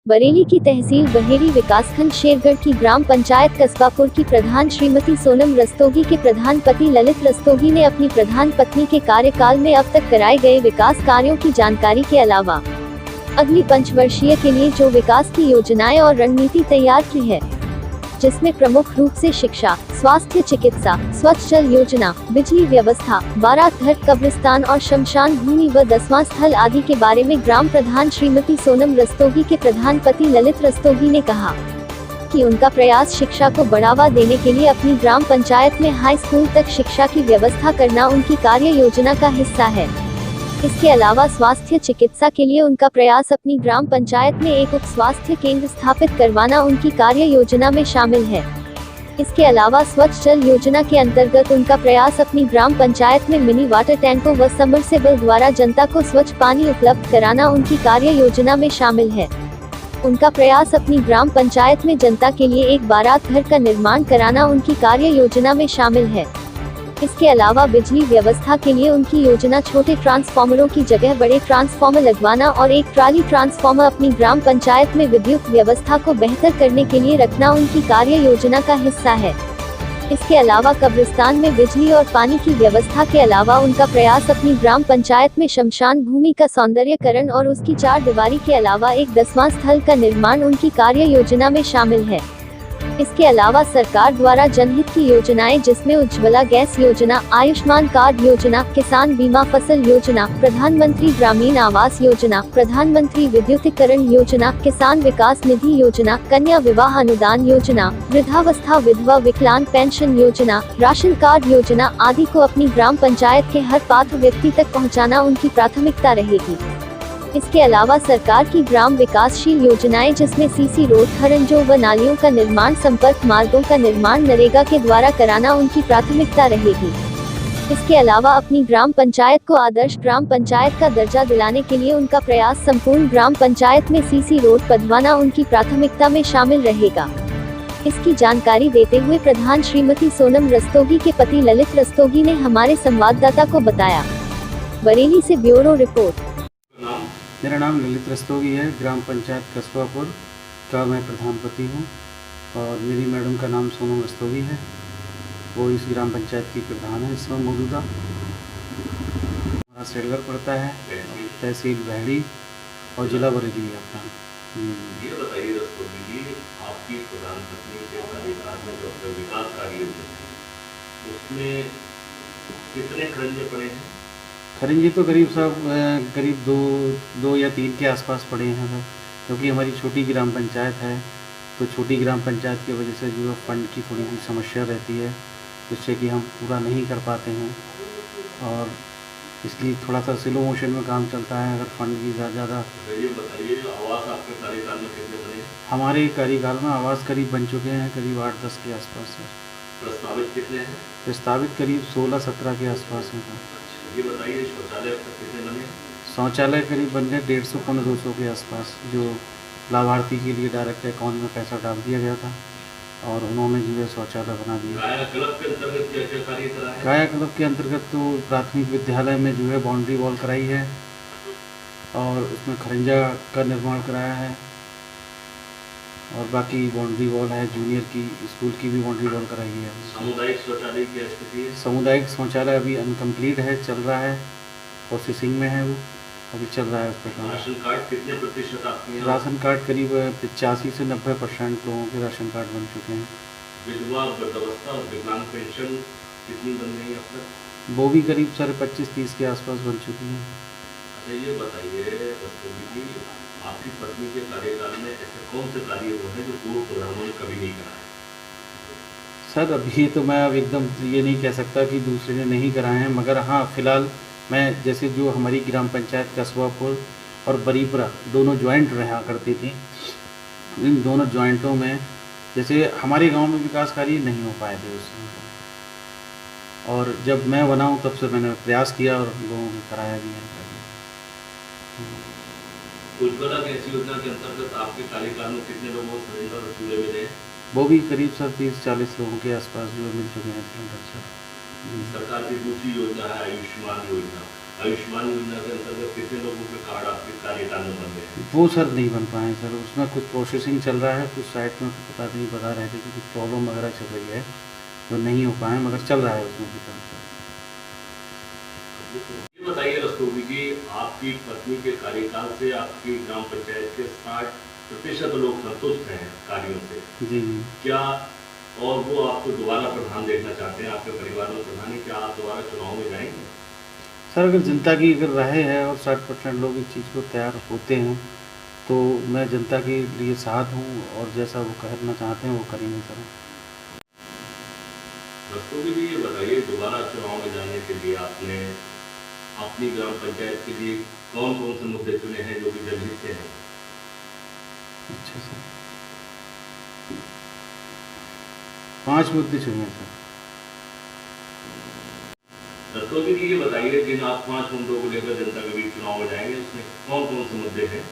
बरेली की तहसील बहेड़ी विकासखंड शेरगढ़ की ग्राम पंचायत कस्बापुर की प्रधान श्रीमती सोनम रस्तोगी के प्रधान पति ललित रस्तोगी ने अपनी प्रधान पत्नी के कार्यकाल में अब तक कराए गए विकास कार्यों की जानकारी के अलावा अगली पंचवर्षीय के लिए जो विकास की योजनाएं और रणनीति तैयार की है, जिसमें प्रमुख रूप से शिक्षा, स्वास्थ्य, चिकित्सा, स्वच्छ जल योजना, बिजली व्यवस्था, बारात घर, कब्रिस्तान और शमशान भूमि व 10वां स्थल आदि के बारे में ग्राम प्रधान श्रीमती सोनम रस्तोगी के प्रधान पति ललित रस्तोगी ने कहा कि उनका प्रयास शिक्षा को बढ़ावा देने के लिए अपनी ग्राम पंचायत में हाई स्कूल तक शिक्षा की व्यवस्था करना उनकी कार्य योजना का हिस्सा है। इसके अलावा स्वास्थ्य चिकित्सा के लिए उनका प्रयास अपनी ग्राम पंचायत में एक उप स्वास्थ्य केंद्र स्थापित करवाना उनकी कार्य योजना में शामिल है। इसके अलावा स्वच्छ जल योजना के अंतर्गत उनका प्रयास अपनी ग्राम पंचायत में मिनी वाटर टैंकों व सबमर्सिबल द्वारा जनता को स्वच्छ पानी उपलब्ध कराना उनकी कार्य योजना में शामिल है। उनका प्रयास अपनी ग्राम पंचायत में जनता के लिए एक बारात घर का निर्माण कराना उनकी कार्य योजना में शामिल है। इसके अलावा बिजली व्यवस्था के लिए उनकी योजना छोटे ट्रांसफार्मरों की जगह बड़े ट्रांसफार्मर लगवाना और एक ट्राली ट्रांसफार्मर अपनी ग्राम पंचायत में विद्युत व्यवस्था को बेहतर करने के लिए रखना उनकी कार्य योजना का हिस्सा है। इसके अलावा कब्रिस्तान में बिजली और पानी की व्यवस्था के अलावा उनका प्रयास अपनी ग्राम पंचायत में शमशान भूमि का सौंदर्यकरण और उसकी 4 दीवारी के अलावा एक 10वां स्थल का निर्माण उनकी कार्य योजना में शामिल है। इसके अलावा सरकार द्वारा जनहित की योजनाएं जिसमें उज्ज्वला गैस योजना, आयुष्मान कार्ड योजना, किसान बीमा फसल योजना, प्रधानमंत्री ग्रामीण आवास योजना, प्रधानमंत्री विद्युतीकरण योजना, किसान विकास निधि योजना, कन्या विवाह अनुदान योजना, वृद्धावस्था विधवा विकलांग पेंशन योजना, राशन कार्ड योजना आदि को अपनी ग्राम पंचायत के हर पात्र व्यक्ति तक पहुँचाना उनकी प्राथमिकता रहेगी। इसके अलावा सरकार की ग्राम विकासशील योजनाएं जिसमें सीसी रोड, खरंजों व नालियों का निर्माण, संपर्क मार्गों का निर्माण नरेगा के द्वारा कराना उनकी प्राथमिकता रहेगी। इसके अलावा अपनी ग्राम पंचायत को आदर्श ग्राम पंचायत का दर्जा दिलाने के लिए उनका प्रयास संपूर्ण ग्राम पंचायत में सीसी रोड बंधवाना उनकी प्राथमिकता में शामिल रहेगा। इसकी जानकारी देते हुए प्रधान श्रीमती सोनम रस्तोगी के पति ललित रस्तोगी ने हमारे संवाददाता को बताया। बरेली से ब्यूरो रिपोर्ट। मेरा नाम ललित रस्तोगी है। ग्राम पंचायत कस्बापुर का मैं प्रधानपति हूँ और मेरी मैडम का नाम सोनम रस्तोगी है। वो इस ग्राम पंचायत की प्रधान है। इसमें मौजूदा हमारा शेरगढ़ पड़ता है, तहसील बहेड़ी और जिला बरेली है अपना। ये बताइए रस्तोगी जी, आपकी प्रधानपत्नी के कार्यकाल में जो अपने विकास कार्य उसमें कितने खरंजे पड़े हैं? खरंजे तो करीब दो या 3 के आसपास पड़े हैं सर, क्योंकि हमारी छोटी ग्राम पंचायत है तो छोटी ग्राम पंचायत की वजह से जो फंड की थोड़ी सी समस्या रहती है, जिससे कि हम पूरा नहीं कर पाते हैं और इसलिए थोड़ा सा स्लो मोशन में काम चलता है। अगर फंड की ज़्यादा ये बताइए, आवास आपके कार्यकाल में कितने बने? हमारे कार्यकाल में आवास करीब बन चुके हैं, करीब 8-10 के आसपास सर। प्रस्तावित कितने हैं? प्रस्तावित करीब 16-17 के आसपास हैं सर। ये बताइए, शौचालय अब तक कितने बने? शौचालय करीब बन गए 150-200 के आसपास, जो लाभार्थी के लिए डायरेक्ट अकाउंट में पैसा डाल दिया गया था और उन्होंने जो है शौचालय बना दिया। कायाकल्प के अंतर्गत क्या क्या कार्य करा है? कायाकल्प के अंतर्गत तो प्राथमिक विद्यालय में जो है बाउंड्री वॉल कराई है और उसमें खरंजा का निर्माण कराया है और बाकी बाउंड्री वॉल है। जूनियर की स्कूल की भी बाउंड्री वॉल कराई है। सामुदायिक शौचालय की स्थिति है? सामुदायिक शौचालय अभी अनकम्प्लीट है, चल रहा है, प्रोसेसिंग में है, वो अभी चल रहा है उस पर काम। राशन कार्ड कितने प्रतिशत आपके हैं? राशन कार्ड करीब 85 से 90% लोगों के राशन कार्ड बन चुके हैं। विधवा, वृद्धावस्था और विकलांग पेंशन कितनी बन गई अब तक? वो भी करीब 25-30 के आसपास बन चुकी हैं। अच्छा, ये बताइए रस्तोगी जी, आपकी पत्नी के कार्यकाल में ऐसे कौन से कार्य हुए हैं जो पूर्व प्रधानों ने कभी नहीं कराए? सर अभी तो मैं अब एकदम ये नहीं कह सकता कि दूसरे ने नहीं कराए हैं, मगर हाँ फिलहाल मैं जैसे जो हमारी ग्राम पंचायत कस्बापुर और बरीपुरा दोनों ज्वाइंट रहा करती थी, इन दोनों ज्वाइंटों में जैसे हमारे गांव में विकास कार्य नहीं हो पाए थे उस समय, और जब मैं बना हूँ तब से मैंने प्रयास किया और लोगों को कराया भी है। उज्ज्वला गैस योजना के अंतर्गत आपके कार्यकाल में कितने लोगों को सिलेंडर और चूल्हे मिले? वो भी करीब सर 30-40 लोगों के आसपास जो मिल चुके हैं सिलेंडर सर। सरकार की दूसरी योजना है आयुष्मान योजना, आयुष्मान योजना के अंतर्गत कितने लोगों के कार्ड आपके कार्यकाल में बन गए हैं? वो सर नहीं बन पाए सर, उसमें कुछ प्रोसेसिंग चल रहा है, कुछ साइट में बता रहे थे कि कुछ प्रॉब्लम वगैरह चल रही है जो नहीं हो पाए, मगर चल रहा है उसमें भी काम सर। ये बताइए रस्तोगी जी, आपकी पत्नी के कार्यकाल से आपकी ग्राम पंचायत के 60% लोग संतुष्ट हैं कार्यों से। जी जी क्या और वो आपको दोबारा प्रधान देखना चाहते हैं? आपके परिवार में प्रधान है, क्या आप दोबारा चुनाव में जाएंगे? सर, अगर जनता की अगर राय है और 60% लोग इस चीज़ को तैयार होते हैं तो मैं जनता के लिए साथ हूँ, और जैसा वो करना चाहते हैं वो करेंगे सर। रस्तोगी जी, ये बताइए, दोबारा चुनाव में जाने के लिए आपने अपनी ग्राम पंचायत के लिए कौन कौन से मुद्दे चुने हैं जो कि जनहित के हैं? अच्छा सर, 5 मुद्दे चुने हैं सर। रस्तोगी जी, ये बताइए, जिन आप 5 मुद्दों को लेकर जनता के बीच चुनाव में जाएंगे उसमें कौन कौन से मुद्दे हैं?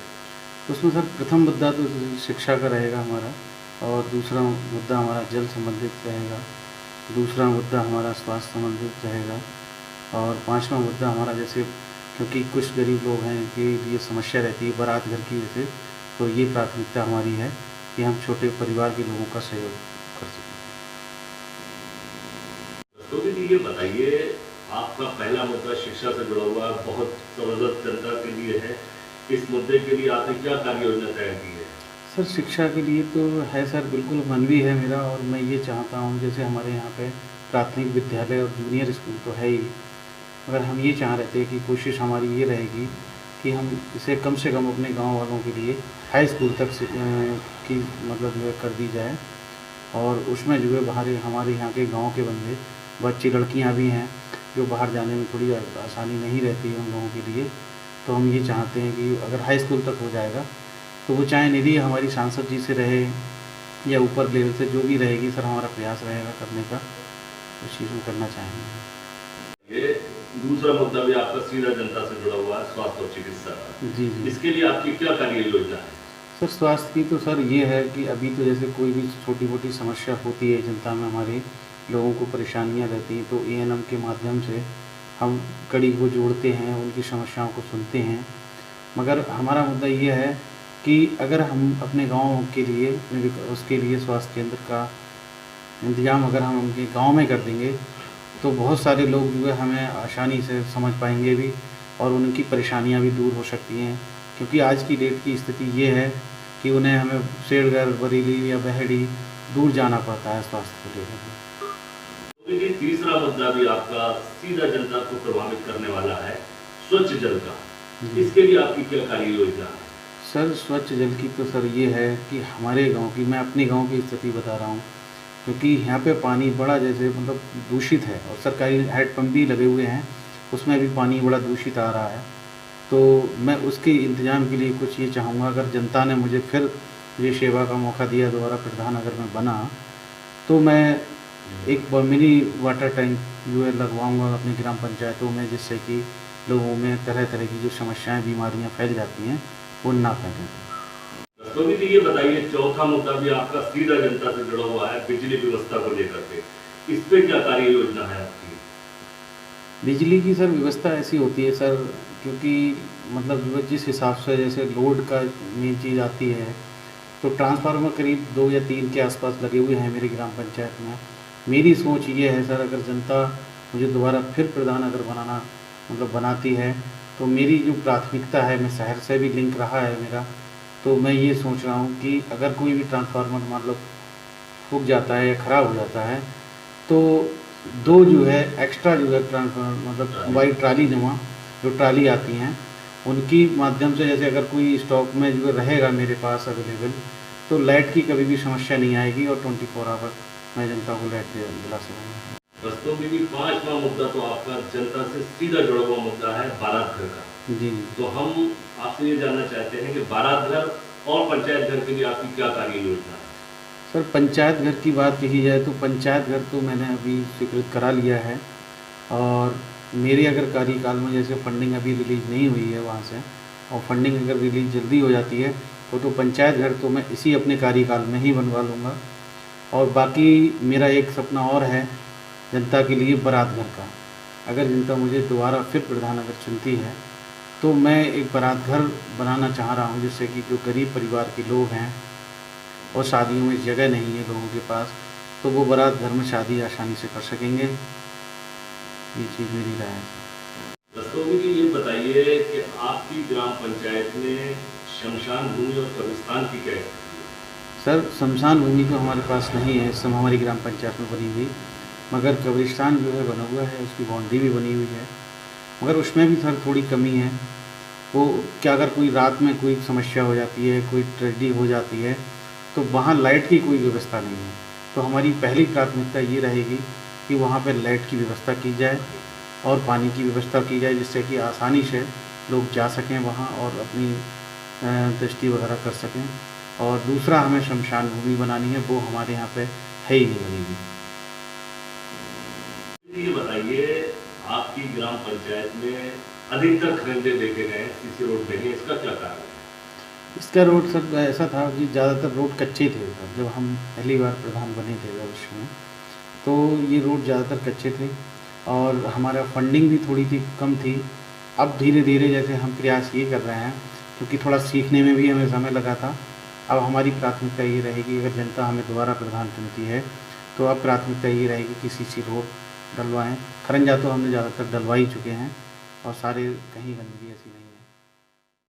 उसमें सर प्रथम मुद्दा तो शिक्षा का रहेगा हमारा, और दूसरा मुद्दा हमारा जल संबंधित रहेगा, दूसरा मुद्दा हमारा स्वास्थ्य संबंधित रहेगा, और 5वां मुद्दा हमारा, जैसे क्योंकि कुछ गरीब लोग हैं कि ये समस्या रहती है बारात घर की वजह से, तो ये प्राथमिकता हमारी है कि हम छोटे परिवार के लोगों का सहयोग कर सकें। रस्तोगी जी, ये बताइए, आपका पहला मुद्दा शिक्षा से जुड़ा हुआ है, बहुत जबरदस्त जनता के लिए है। इस मुद्दे के लिए आपने क्या कार्य योजना तैयार की है? सर, शिक्षा के लिए तो है सर, बिल्कुल मन भी है मेरा, और मैं ये चाहता हूँ, जैसे हमारे यहाँ पे प्राथमिक विद्यालय और जूनियर स्कूल तो है ही, मगर हम ये चाह रहे थे कि कोशिश हमारी ये रहेगी कि हम इसे कम से कम अपने गांव वालों के लिए हाई स्कूल तक की मतलब जो है कर दी जाए, और उसमें जो है बाहर हमारे यहाँ के गांव के बंदे बच्चे लड़कियां भी हैं जो बाहर जाने में थोड़ी आसानी नहीं रहती है उन लोगों के लिए, तो हम ये चाहते हैं कि अगर हाई स्कूल तक हो जाएगा तो वो चाहे निधि हमारी सांसद जी से रहे या ऊपर लेवल से जो भी रहेगी सर, हमारा प्रयास रहेगा करने का, उस चीज़ में करना चाहेंगे। ये दूसरा मुद्दा भी आपका सीधा जनता से जुड़ा हुआ है, स्वास्थ्य और चिकित्सा का। जी जी इसके लिए आपकी क्या कार्य योजना है? सर, स्वास्थ्य की तो सर ये है कि अभी तो जैसे कोई भी छोटी मोटी समस्या होती है जनता में, हमारे लोगों को परेशानियां रहती हैं, तो एएनएम के माध्यम से हम कड़ी को जोड़ते हैं, उनकी समस्याओं को सुनते हैं। मगर हमारा मुद्दा ये है कि अगर हम अपने गांव के लिए उसके लिए स्वास्थ्य केंद्र का इंतज़ाम अगर हम उनके गांव में कर देंगे तो बहुत सारे लोग जो है हमें आसानी से समझ पाएंगे भी, और उनकी परेशानियां भी दूर हो सकती हैं, क्योंकि आज की डेट की स्थिति ये है कि उन्हें हमें शेरगढ़, बरेली या बहेड़ी दूर जाना पड़ता है स्वास्थ्य के लिए। तो ये तीसरा मुद्दा भी आपका सीधा जनता को प्रभावित करने वाला है, स्वच्छ जल का। इसके लिए आपकी क्या कार्य योजना है? सर, स्वच्छ जल की तो सर ये है कि हमारे गांव की, मैं अपने गांव की स्थिति बता रहा हूं, क्योंकि यहाँ पे पानी बड़ा जैसे मतलब दूषित है, और सरकारी हैंडपम्प भी लगे हुए हैं, उसमें भी पानी बड़ा दूषित आ रहा है। तो मैं उसके इंतज़ाम के लिए कुछ ये चाहूँगा, अगर जनता ने मुझे फिर ये सेवा का मौका दिया, दोबारा प्रधान अगर मैं बना, तो मैं एक मिनी वाटर टैंक जो है लगवाऊँगा अपनी ग्राम पंचायतों में, जिससे कि लोगों में तरह तरह की जो समस्याएँ, बीमारियाँ फैल जाती हैं वो ना फैलें। रस्तोगी जी, ये बताइए, चौथा मुद्दा भी आपका सीधा जनता से जुड़ा हुआ है, बिजली व्यवस्था को लेकर के। इस पे क्या कार्य योजना है आपकी? बिजली की सर व्यवस्था ऐसी होती है सर, क्योंकि मतलब जो जिस हिसाब से जैसे लोड का मेन चीज़ आती है, तो ट्रांसफार्मर करीब 2 या 3 के आसपास लगे हुए हैं मेरी ग्राम पंचायत में। मेरी सोच ये है सर, अगर जनता मुझे दोबारा फिर प्रधान अगर बनाना मतलब बनाती है, तो मेरी जो प्राथमिकता है, मैं शहर से भी लिंक रहा है मेरा, तो मैं ये सोच रहा हूँ कि अगर कोई भी ट्रांसफार्मर मतलब फूक जाता है या ख़राब हो जाता है, तो 2 जो है एक्स्ट्रा जो है ट्रांसफार्मर मतलब वाइट ट्राली नुमा जो ट्राली आती हैं, उनकी माध्यम से जैसे अगर कोई स्टॉक में जो रहेगा मेरे पास अवेलेबल, तो लाइट की कभी भी समस्या नहीं आएगी, और 24 आवर मैं जनता को लाइट दिला सकूँगा। रस्तोगी जी, 5वां मुद्दा तो आपका जनता से सीधा जुड़ा हुआ मुद्दा है, बारात घर का। जी। तो हम आपसे ये जानना चाहते हैं कि बारात घर और पंचायत घर के लिए आपकी क्या कार्य योजना है? सर, पंचायत घर की बात कही जाए तो पंचायत घर तो मैंने अभी स्वीकृत करा लिया है, और मेरे अगर कार्यकाल में जैसे फंडिंग अभी रिलीज़ नहीं हुई है वहाँ से, और फंडिंग अगर रिलीज़ जल्दी हो जाती है तो पंचायत घर तो मैं इसी अपने कार्यकाल में ही बनवा लूँगा। और बाकी मेरा एक सपना और है जनता के लिए बारात घर का, अगर जनता मुझे दोबारा फिर प्रधान अगर चुनती है तो मैं एक बारात घर बनाना चाह रहा हूँ, जिससे कि जो गरीब परिवार के लोग हैं और शादियों में जगह नहीं है लोगों के पास, तो वो बारात घर में शादी आसानी से कर सकेंगे। ये चीज़ मेरी राय है। रस्तोगी जी, ये बताइए कि आपकी ग्राम पंचायत में शमशान भूमि और कब्रिस्तान की क्या स्थिति है? सर, शमशान भूमि तो हमारे पास नहीं है इस समय हमारी ग्राम पंचायत में बनी हुई, मगर कब्रिस्तान जो है बना हुआ है, उसकी बाउंड्री भी बनी हुई है, मगर उसमें भी सर थोड़ी कमी है। वो क्या, अगर कोई रात में कोई समस्या हो जाती है, कोई ट्रेजेडी हो जाती है, तो वहाँ लाइट की कोई व्यवस्था नहीं है। तो हमारी पहली प्राथमिकता ये रहेगी कि वहाँ पर लाइट की व्यवस्था की जाए और पानी की व्यवस्था की जाए, जिससे कि आसानी से लोग जा सकें वहाँ और अपनी दृष्टि वगैरह कर सकें। और दूसरा, हमें शमशान भूमि बनानी है, वो हमारे यहाँ पे है ही नहीं बनी हुई। ये बताइए, आपकी ग्राम पंचायत में अधिकतर खरंजे देखे गए सीसी रोड नहीं है, इसका क्या कारण है? इसका रोड सर ऐसा था कि ज़्यादातर रोड कच्चे थे सर, जब हम पहली बार प्रधान बने थे भविष्य में, तो ये रोड ज़्यादातर कच्चे थे और हमारा फंडिंग भी थोड़ी सी कम थी। अब धीरे धीरे जैसे हम प्रयास ये कर रहे हैं, क्योंकि थोड़ा सीखने में भी हमें समय लगा था, अब हमारी प्राथमिकता ये रहेगी, अगर जनता हमें दोबारा प्रधान चुनती है तो अब प्राथमिकता ये रहेगी कि सीसी रोड डलवाएँ। खरंजा तो हमने ज़्यादातर डलवा ही चुके हैं और सारे, कहीं गंदगी ऐसी नहीं